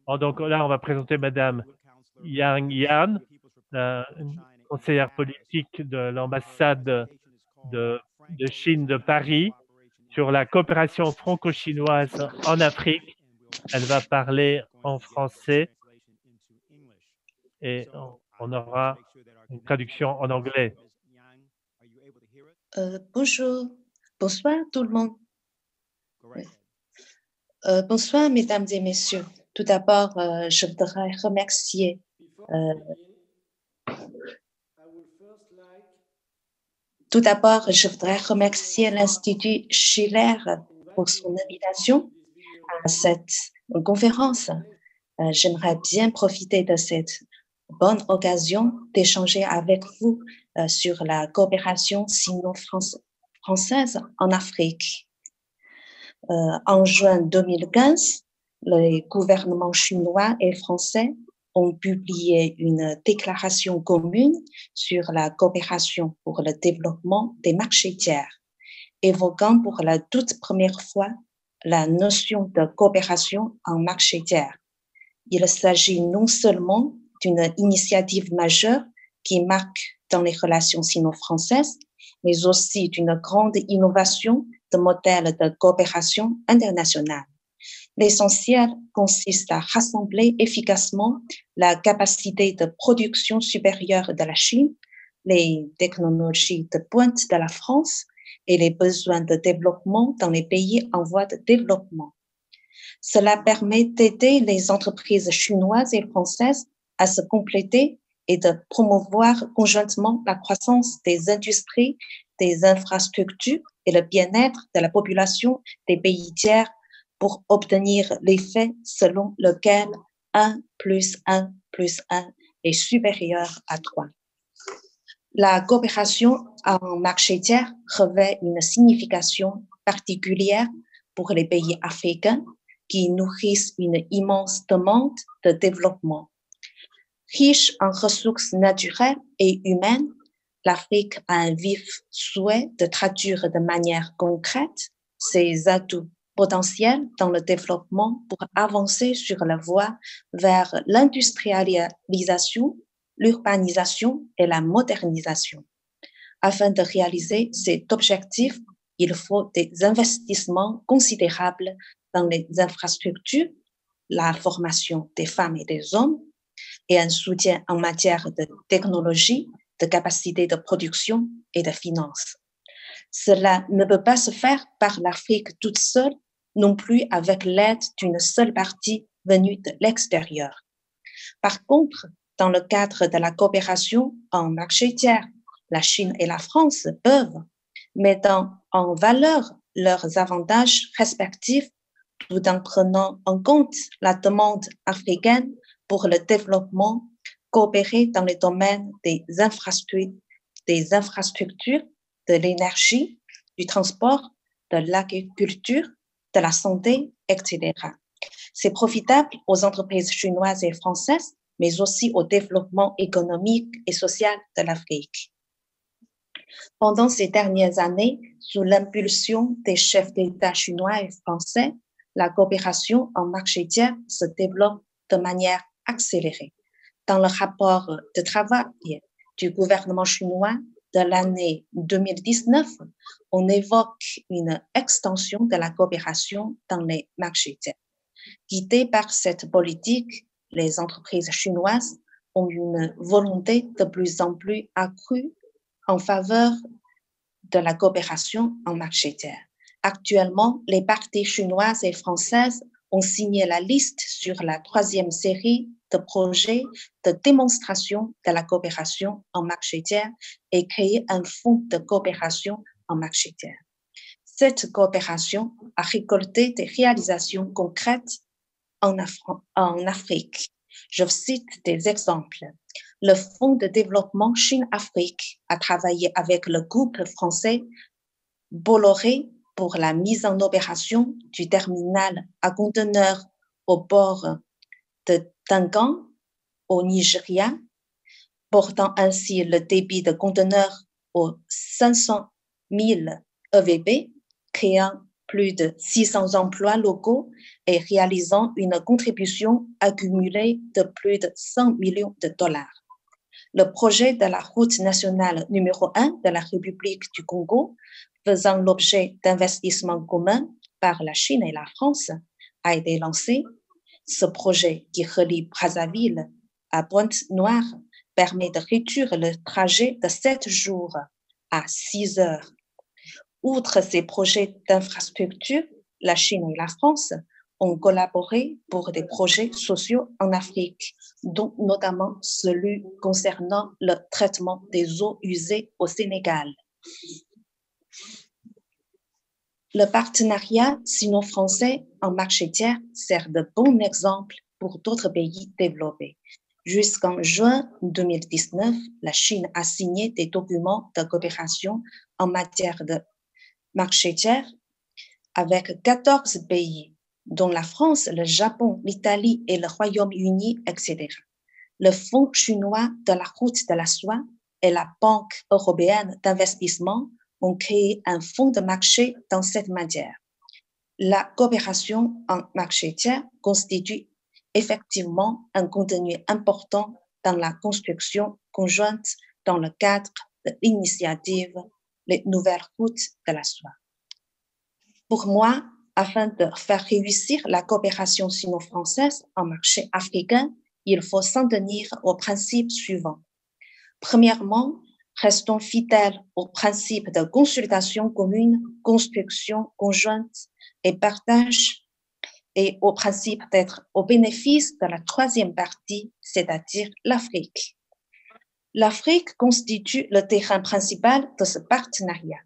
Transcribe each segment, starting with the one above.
Donc là, on va présenter Madame Yang Yan, une conseillère politique de l'ambassade de Chine de Paris sur la coopération franco-chinoise en Afrique. Elle va parler en français et on aura une traduction en anglais. Bonjour, bonsoir tout le monde. Oui. Bonsoir mesdames et messieurs. Tout d'abord, je voudrais remercier l'Institut Schiller pour son invitation à cette conférence. J'aimerais bien profiter de cette bonne occasion d'échanger avec vous sur la coopération sino-française en Afrique. En juin 2015, les gouvernements chinois et français ont publié une déclaration commune sur la coopération pour le développement des marchés tiers, évoquant pour la toute première fois la notion de coopération en marché tiers. Il s'agit non seulement d'une initiative majeure qui marque dans les relations sino-françaises, mais aussi d'une grande innovation de modèle de coopération internationale. L'essentiel consiste à rassembler efficacement la capacité de production supérieure de la Chine, les technologies de pointe de la France et les besoins de développement dans les pays en voie de développement. Cela permet d'aider les entreprises chinoises et françaises à se compléter et de promouvoir conjointement la croissance des industries, des infrastructures et le bien-être de la population des pays tiers pour obtenir l'effet selon lequel 1 + 1 + 1 est supérieur à 3. La coopération en marché tiers revêt une signification particulière pour les pays africains qui nourrissent une immense demande de développement. Riche en ressources naturelles et humaines, l'Afrique a un vif souhait de traduire de manière concrète ses atouts potentiels dans le développement pour avancer sur la voie vers l'industrialisation, l'urbanisation et la modernisation. Afin de réaliser cet objectif, il faut des investissements considérables dans les infrastructures, la formation des femmes et des hommes, et un soutien en matière de technologie, de capacité de production et de finances. Cela ne peut pas se faire par l'Afrique toute seule, non plus avec l'aide d'une seule partie venue de l'extérieur. Par contre, dans le cadre de la coopération en marché tiers, la Chine et la France peuvent, mettant en valeur leurs avantages respectifs tout en prenant en compte la demande africaine pour le développement, coopérer dans les domaines des infrastructures, de l'énergie, du transport, de l'agriculture, de la santé, etc. C'est profitable aux entreprises chinoises et françaises, mais aussi au développement économique et social de l'Afrique. Pendant ces dernières années, sous l'impulsion des chefs d'État chinois et français, la coopération en marché tiers se développe de manière accélérée. Dans le rapport de travail du gouvernement chinois de l'année 2019, on évoque une extension de la coopération dans les marchés tiers. Guidées par cette politique, les entreprises chinoises ont une volonté de plus en plus accrue en faveur de la coopération en marché tiers. Actuellement, les parties chinoises et françaises ont signé la liste sur la 3e série de projets de démonstration de la coopération en marché tiers et créé un fonds de coopération en marché tiers. Cette coopération a récolté des réalisations concrètes en Afrique. Je cite des exemples. Le Fonds de développement Chine-Afrique a travaillé avec le groupe français Bolloré pour la mise en opération du terminal à conteneurs au port de Tangan, au Nigeria, portant ainsi le débit de conteneurs aux 500 000 EVB, créant plus de 600 emplois locaux et réalisant une contribution accumulée de plus de 100 millions de dollars. Le projet de la route nationale numéro 1 de la République du Congo, faisant l'objet d'investissements communs par la Chine et la France, a été lancé. Ce projet qui relie Brazzaville à Pointe-Noire permet de réduire le trajet de 7 jours à 6 heures. Outre ces projets d'infrastructure, la Chine et la France ont collaboré pour des projets sociaux en Afrique, dont notamment celui concernant le traitement des eaux usées au Sénégal. Le partenariat sino-français en marché tiers sert de bon exemple pour d'autres pays développés. Jusqu'en juin 2019, la Chine a signé des documents de coopération en matière de marché tiers avec 14 pays, dont la France, le Japon, l'Italie et le Royaume-Uni, etc. Le Fonds chinois de la route de la soie et la Banque européenne d'investissement ont créé un fonds de marché dans cette matière. La coopération en marché tiers constitue effectivement un contenu important dans la construction conjointe dans le cadre de l'initiative Les nouvelles routes de la soie. Pour moi, afin de faire réussir la coopération sino-française en marché africain, il faut s'en tenir aux principes suivants. Premièrement, restons fidèles aux principes de consultation commune, construction conjointe et partage, et au principe d'être au bénéfice de la troisième partie, c'est-à-dire l'Afrique. L'Afrique constitue le terrain principal de ce partenariat.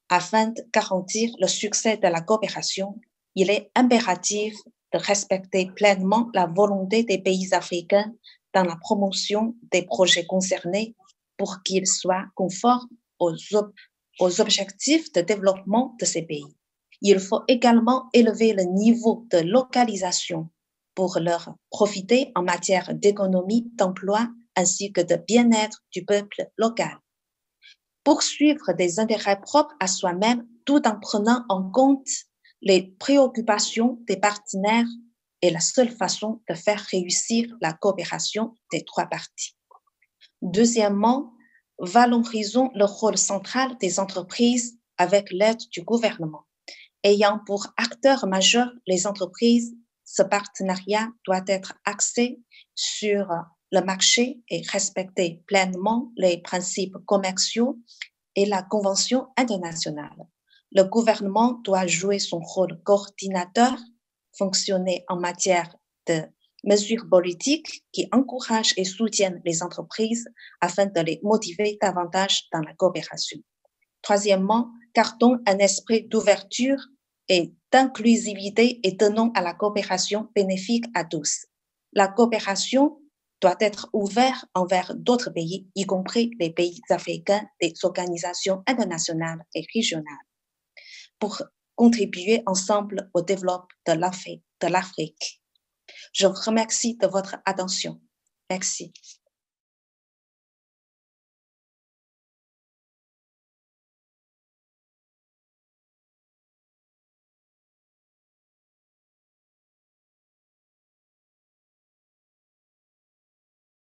Afin de garantir le succès de la coopération, il est impératif de respecter pleinement la volonté des pays africains dans la promotion des projets concernés pour qu'ils soient conformes aux objectifs de développement de ces pays. Il faut également élever le niveau de localisation pour leur profiter en matière d'économie, d'emploi ainsi que de bien-être du peuple local. Poursuivre des intérêts propres à soi-même tout en prenant en compte les préoccupations des partenaires est la seule façon de faire réussir la coopération des trois parties. Deuxièmement, valorisons le rôle central des entreprises avec l'aide du gouvernement. Ayant pour acteurs majeurs les entreprises, ce partenariat doit être axé sur le marché et respecter pleinement les principes commerciaux et la Convention internationale. Le gouvernement doit jouer son rôle coordinateur, fonctionner en matière de mesures politiques qui encouragent et soutiennent les entreprises afin de les motiver davantage dans la coopération. Troisièmement, gardons un esprit d'ouverture et d'inclusivité et tenons à la coopération bénéfique à tous. La coopération doit être ouverte envers d'autres pays, y compris les pays africains, des organisations internationales et régionales, pour contribuer ensemble au développement de l'Afrique. Je vous remercie de votre attention. Merci.